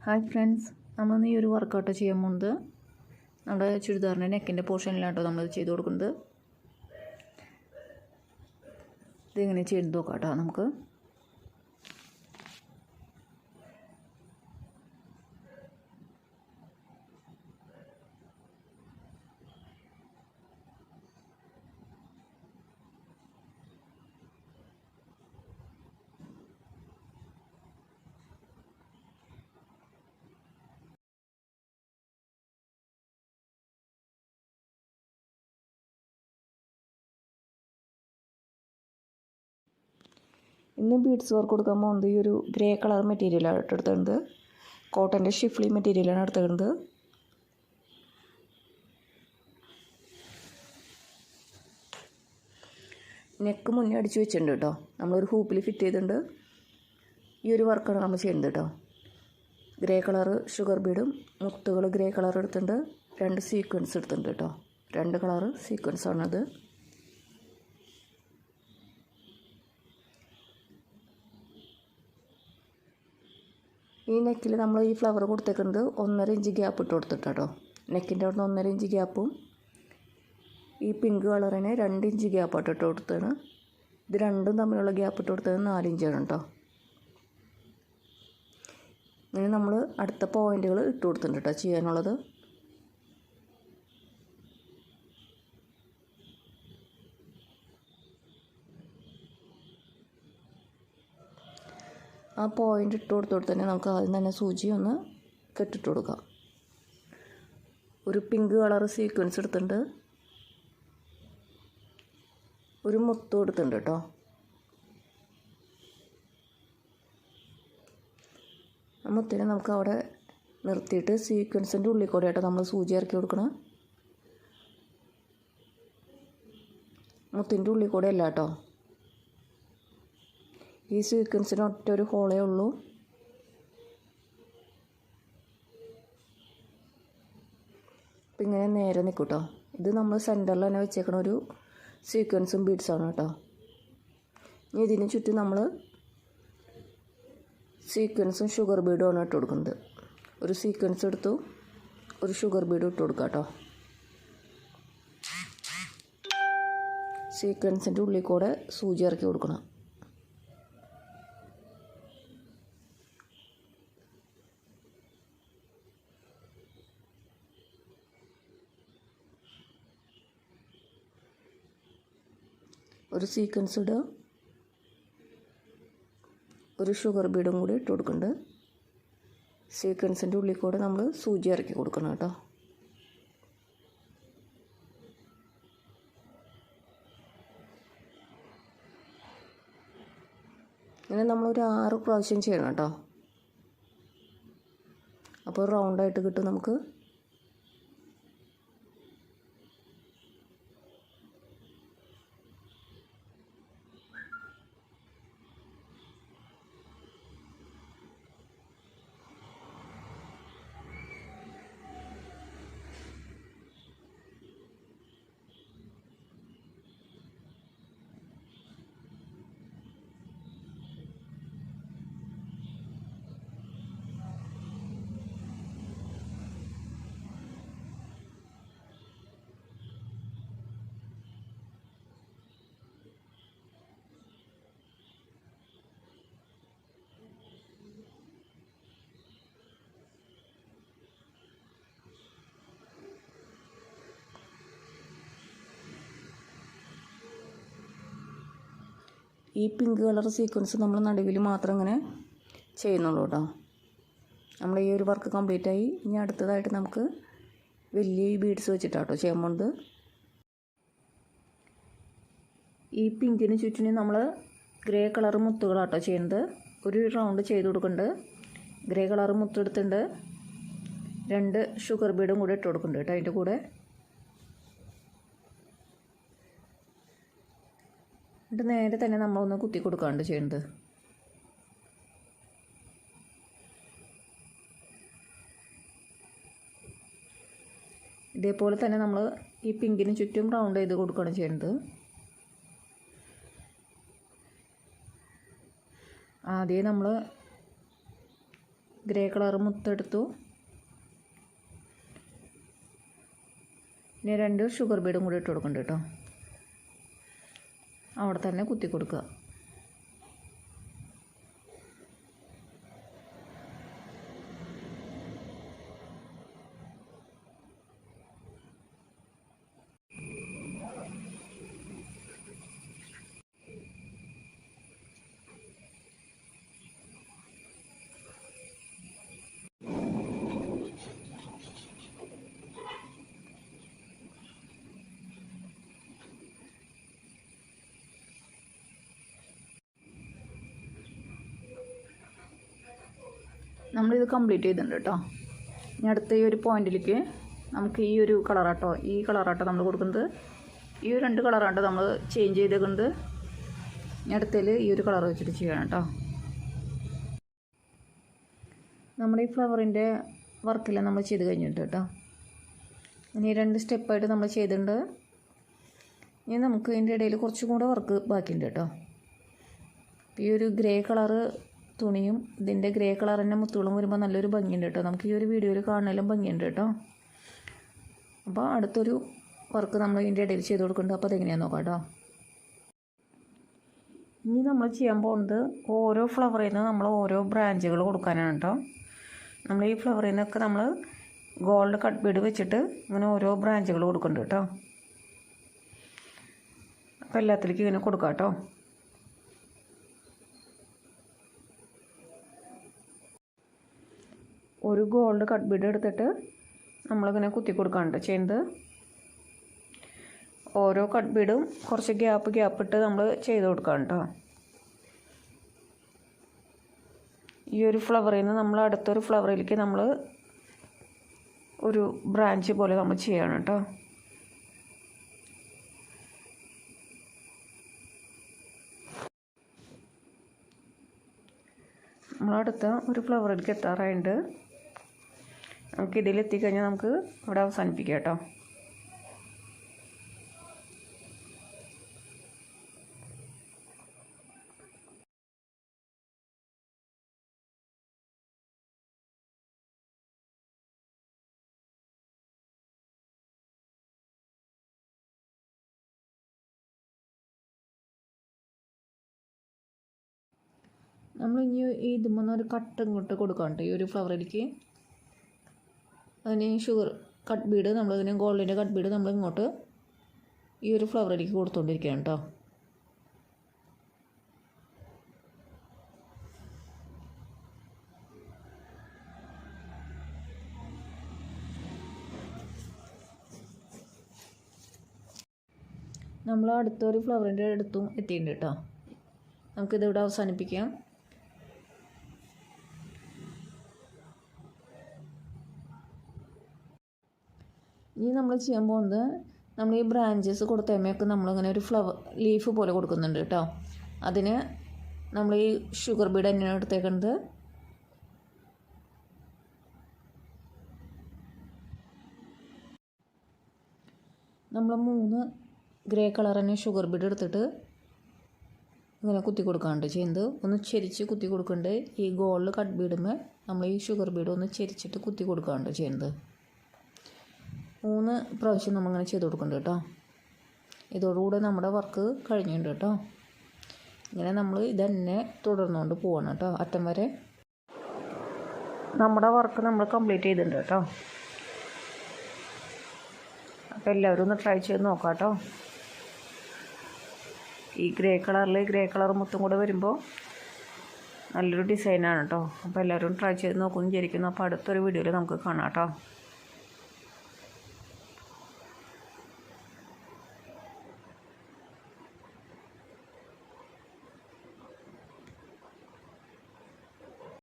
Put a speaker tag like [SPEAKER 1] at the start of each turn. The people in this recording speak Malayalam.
[SPEAKER 1] ഹായ് ഫ്രണ്ട്സ്, നമ്മളിന്ന് ഈ ഒരു വർക്കൗട്ട് ചെയ്യാൻ പോകുന്നത് നമ്മുടെ ചുരിദാറിൻ്റെ നെക്കിൻ്റെ പോർഷനിലാട്ടോ നമ്മൾ ചെയ്ത് കൊടുക്കുന്നത്. ഇതെങ്ങനെ ചെയ്ത് നോക്കാം കേട്ടോ നമുക്ക്. ഇന്ന് ബീഡ്സ് വർക്ക് കൊടുക്കാൻ പോകുന്നത് ഈ ഒരു ഗ്രേ കളർ മെറ്റീരിയലാണ് എടുത്തിട്ടുണ്ട്. കോട്ടൻ്റെ ഷിഫ്ലി മെറ്റീരിയലാണ് എടുത്തിട്ടുണ്ട്. നെക്ക് മുന്നേ അടിച്ച് വെച്ചിട്ടുണ്ട് കേട്ടോ. നമ്മളൊരു ഹൂപ്പിൽ ഫിറ്റ് ചെയ്തിട്ടുണ്ട്. ഈ ഒരു വർക്കാണ് നമ്മൾ ചെയ്യുന്നത് കേട്ടോ. ഗ്രേ കളറ് ഷുഗർ ബീഡും മുത്തുകൾ ഗ്രേ കളർ എടുത്തിട്ടുണ്ട്. 2 സീക്വൻസ് എടുത്തിട്ടുണ്ട് കേട്ടോ. 2 കളറ് സീക്വൻസാണത്. ഈ നെക്കിൽ നമ്മൾ ഈ ഫ്ലവർ കൊടുത്തേക്കുന്നത് 1.5 ഇഞ്ച് ഗ്യാപ്പ് ഇട്ട് കൊടുത്തിട്ടോ. നെക്കിൻ്റെ അവിടെ നിന്ന് 1.5 ഇഞ്ച് ഗ്യാപ്പും ഈ പിങ്ക് കളറിന് 2 ഇഞ്ച് ഗ്യാപ്പായിട്ട് ഇട്ട് കൊടുത്തതാണ്. ഇത് രണ്ടും തമ്മിലുള്ള ഗ്യാപ്പ് ഇട്ട് കൊടുത്തത് 4 ഇഞ്ചാണ് കേട്ടോ. ഇനി നമ്മൾ അടുത്ത പോയിൻറ്റുകൾ ഇട്ട് കൊടുത്തിട്ടുണ്ട് കേട്ടോ ചെയ്യാനുള്ളത്. ആ പോയിൻ്റ് ഇട്ട് കൊടുത്തോട്ട് തന്നെ നമുക്ക് ആദ്യം തന്നെ സൂചി ഒന്ന് കെട്ടിട്ട് കൊടുക്കാം. ഒരു പിങ്ക് കളർ സീക്വൻസ് എടുത്തിട്ടുണ്ട്. ഒരു മുത്തും എടുത്തിട്ടുണ്ട് കേട്ടോ. ആ മുത്തിനെ നമുക്ക് അവിടെ നിർത്തിയിട്ട് സീക്വൻസിൻ്റെ ഉള്ളിൽ കൂടെ ആയിട്ട് നമ്മൾ സൂചി ഇറക്കി കൊടുക്കണം. മുത്തിൻ്റെ ഉള്ളിൽ കൂടെ അല്ല കേട്ടോ. ഈ സീക്വൻസിന് ഒറ്റ ഒരു ഹോളേ ഉള്ളൂ. അപ്പം ഇങ്ങനെ നേരെ നിൽക്കും കേട്ടോ. ഇത് നമ്മൾ സെൻറ്ററിൽ തന്നെ വെച്ചേക്കണ ഒരു സീക്വൻസും ബീഡ്സാണ് കേട്ടോ. ഇനി ഇതിന് ചുറ്റും നമ്മൾ സീക്വൻസും ഷുഗർ ബീഡും ആണ് ഇട്ട് കൊടുക്കുന്നത്. ഒരു സീക്വൻസ് എടുത്തു, ഒരു ഷുഗർ ബീഡും ഇട്ട് കൊടുക്കാം കേട്ടോ. സീക്വൻസിൻ്റെ ഉള്ളിൽ കൂടെ സൂചി ഇറക്കി കൊടുക്കണം. ഒരു സീക്വൻസ് ഇടുക, ഒരു ഷുഗർ ബീഡും കൂടി ഇട്ട് കൊടുക്കുന്നുണ്ട്. സീക്വൻസിൻ്റെ ഉള്ളിൽ കൂടെ നമ്മൾ സൂചി ഇറക്കി കൊടുക്കണം കേട്ടോ. ഇങ്ങനെ നമ്മളൊരു 6 പ്രാവശ്യം ചെയ്യണം കേട്ടോ. അപ്പോൾ റൗണ്ടായിട്ട് കിട്ടും നമുക്ക്. ഈ പിങ്ക് കളർ സീക്വൻസ് നമ്മൾ നടുവിൽ മാത്രം ഇങ്ങനെ ചെയ്യുന്നുള്ളൂ കേട്ടോ. നമ്മൾ ഈ ഒരു വർക്ക് കംപ്ലീറ്റ് ആയി. ഇനി അടുത്തതായിട്ട് നമുക്ക് വലിയ ബീഡ്സ് വെച്ചിട്ടാട്ടോ ചെയ്യാൻ പോകുന്നത്. ഈ പിങ്കിന് ചുറ്റിനും നമ്മൾ ഗ്രേ കളർ മുത്തുകളാട്ടോ ചെയ്യുന്നത്. ഒരു റൗണ്ട് ചെയ്ത് കൊടുക്കുന്നുണ്ട്. ഗ്രേ കളർ മുത്തെടുത്തിട്ടുണ്ട്. 2 ഷുഗർ ബീഡും കൂടെ ഇട്ട് കൊടുക്കുന്നുണ്ട് കേട്ടോ അതിൻ്റെ കൂടെ. എന്നിട്ട് നേരെ തന്നെ നമ്മളൊന്ന് കുത്തി കൊടുക്കാണ്ട് ചെയ്യുന്നത്. ഇതേപോലെ തന്നെ നമ്മൾ ഈ പിങ്കിന് ചുറ്റും റൗണ്ട് ചെയ്ത് കൊടുക്കുകയാണ് ചെയ്യുന്നത്. ആദ്യം നമ്മൾ ഗ്രേ കളർ മുത്തെടുത്തു. ഇനി 2 ഷുഗർ ബീഡും കൂടി ഇട്ട് കൊടുക്കുന്നുണ്ട് കേട്ടോ. അവിടെ തന്നെ കുത്തി കൊടുക്കുക. നമ്മളിത് കംപ്ലീറ്റ് ചെയ്തിട്ടുണ്ട് കേട്ടോ. ഇനി അടുത്ത ഈ ഒരു പോയിന്റിലേക്ക് നമുക്ക് ഈ ഒരു കളറാട്ടോ നമ്മൾ കൊടുക്കുന്നത്. ഈ 2 കളറാട്ടോ നമ്മൾ ചേഞ്ച് ചെയ്തേക്കുന്നത്. ഇനി അടുത്തതിൽ ഈ ഒരു കളർ വെച്ചിട്ട് ചെയ്യണം കേട്ടോ. നമ്മുടെ ഈ ഫ്ലവറിൻ്റെ വർക്കെല്ലാം നമ്മൾ ചെയ്ത് കഴിഞ്ഞിട്ട് കേട്ടോ. ഇനി 2 സ്റ്റെപ്പായിട്ട് നമ്മൾ ചെയ്തിട്ടുണ്ട്. ഇനി നമുക്ക് ഇതിൻ്റെ ഇടയിൽ കുറച്ചും കൂടെ വർക്ക് ബാക്കിയുണ്ട് കേട്ടോ. ഈ ഒരു ഗ്രേ കളറ് തുണിയും ഇതിൻ്റെ ഗ്രേ കളർ തന്നെ മുത്തുകളും വരുമ്പോൾ നല്ലൊരു ഭംഗിയുണ്ട് കേട്ടോ. നമുക്ക് ഈ ഒരു വീഡിയോയിൽ കാണാനും ഭംഗിയുണ്ട് കേട്ടോ. അപ്പോൾ അടുത്തൊരു വർക്ക് നമ്മൾ ഇതിൻ്റെ ഇടയിൽ ചെയ്ത് കൊടുക്കുന്നുണ്ട്. അപ്പോൾ അതെങ്ങനെയാണെന്ന് നോക്കാം കേട്ടോ. ഇനി നമ്മൾ ചെയ്യാൻ പോകുന്നത് ഓരോ ഫ്ലവറിൽ നിന്ന് നമ്മൾ ഓരോ ബ്രാഞ്ചുകൾ കൊടുക്കാനാണ് കേട്ടോ. നമ്മൾ ഈ ഫ്ലവറിൽ നിന്നൊക്കെ നമ്മൾ ഗോൾഡ് കട്ട് ബീഡ് വെച്ചിട്ട് ഇങ്ങനെ ഓരോ ബ്രാഞ്ചുകൾ കൊടുക്കുന്നുണ്ട് കേട്ടോ. അപ്പോൾ എല്ലാത്തിലേക്കും ഇങ്ങനെ കൊടുക്കാം കേട്ടോ. ഒരു ഗോൾഡ് കട്ട് ബീഡ് എടുത്തിട്ട് നമ്മളിങ്ങനെ കുത്തി കൊടുക്കാനുണ്ട് ചെയ്യുന്നത്. ഓരോ കട്ട് ബീഡും കുറച്ച് ഗ്യാപ്പ് ഇട്ട് നമ്മൾ ചെയ്ത് കൊടുക്കാം കേട്ടോ. ഈ ഒരു ഫ്ലവറിൽ നിന്ന് നമ്മൾ അടുത്തൊരു ഫ്ലവറിലേക്ക് നമ്മൾ ഒരു ബ്രാഞ്ച് പോലെ നമ്മൾ ചെയ്യണം കേട്ടോ. നമ്മളടുത്ത ഒരു ഫ്ലവറിലേക്ക് എത്താറായിട്ട് നമുക്ക് ഇതിലെത്തിക്കഴിഞ്ഞാൽ നമുക്ക് ഇവിടെ അവസാനിപ്പിക്കാം കേട്ടോ. നമ്മൾ ഇനി ഇതുമ്പോൾ ഒരു കട്ട് ഇങ്ങോട്ട് കൊടുക്കാം കേട്ടോ. ഈ ഒരു ഫ്ലവറിലേക്ക് അതിന് ഷുഗർ കട്ട് ബീഡ് നമ്മളിതിന് ഗോൾഡിൻ്റെ കട്ട് ബീഡ് നമ്മൾ ഇങ്ങോട്ട് ഈ ഒരു ഫ്ലവറിലേക്ക് കൊടുത്തുകൊണ്ടിരിക്കുകയാണ് കേട്ടോ. നമ്മൾ അടുത്തൊരു ഫ്ലവറിൻ്റെ അടുത്തും എത്തിയിട്ടുണ്ട് കേട്ടോ. നമുക്കിതിവിടെ അവസാനിപ്പിക്കാം. ഇനി നമ്മൾ ചെയ്യാൻ പോകുന്നത് നമ്മൾ ഈ ബ്രാഞ്ചസ് കൊടുത്തമ്മയൊക്കെ നമ്മളിങ്ങനെ ഒരു ഫ്ലവർ ലീഫ് പോലെ കൊടുക്കുന്നുണ്ട് കേട്ടോ. അതിന് നമ്മൾ ഈ ഷുഗർ ബീഡ് തന്നെയാണ് എടുത്തേക്കുന്നത്. നമ്മൾ 3 ഗ്രേ കളർ തന്നെ ഷുഗർ ബീഡ് എടുത്തിട്ട് ഇങ്ങനെ കുത്തി കൊടുക്കാണ്ട് ചെയ്യുന്നത്. ഒന്ന് ചെരിച്ച് കുത്തി കൊടുക്കുന്നുണ്ട്. ഈ ഗോൾഡ് കട്ട് ബീഡുമ്പോൾ നമ്മൾ ഈ ഷുഗർ ബീഡ് ഒന്ന് ചെരിച്ചിട്ട് കുത്തി കൊടുക്കാണ്ട് ചെയ്യുന്നത്. 3 പ്രാവശ്യം നമ്മളിങ്ങനെ ചെയ്ത് കൊടുക്കുന്നുണ്ട് കേട്ടോ. ഇതോടുകൂടെ നമ്മുടെ വർക്ക് കഴിഞ്ഞിട്ടുണ്ട് കേട്ടോ. ഇങ്ങനെ നമ്മൾ ഇതന്നെ തുടർന്നുകൊണ്ട് പോകണം കേട്ടോ അറ്റം വരെ. നമ്മുടെ വർക്ക് നമ്മൾ കംപ്ലീറ്റ് ചെയ്തിട്ടുണ്ട് കേട്ടോ. അപ്പോൾ എല്ലാവരും ഒന്ന് ട്രൈ ചെയ്ത് നോക്കാം കേട്ടോ. ഈ ഗ്രേ കളർ മുത്തും കൂടെ വരുമ്പോൾ നല്ലൊരു ഡിസൈനാണ് കേട്ടോ. അപ്പോൾ എല്ലാവരും ട്രൈ ചെയ്ത് നോക്കുമെന്ന് വിചാരിക്കുന്നു. അപ്പോൾ അടുത്തൊരു വീഡിയോയിൽ നമുക്ക് കാണാം കേട്ടോ.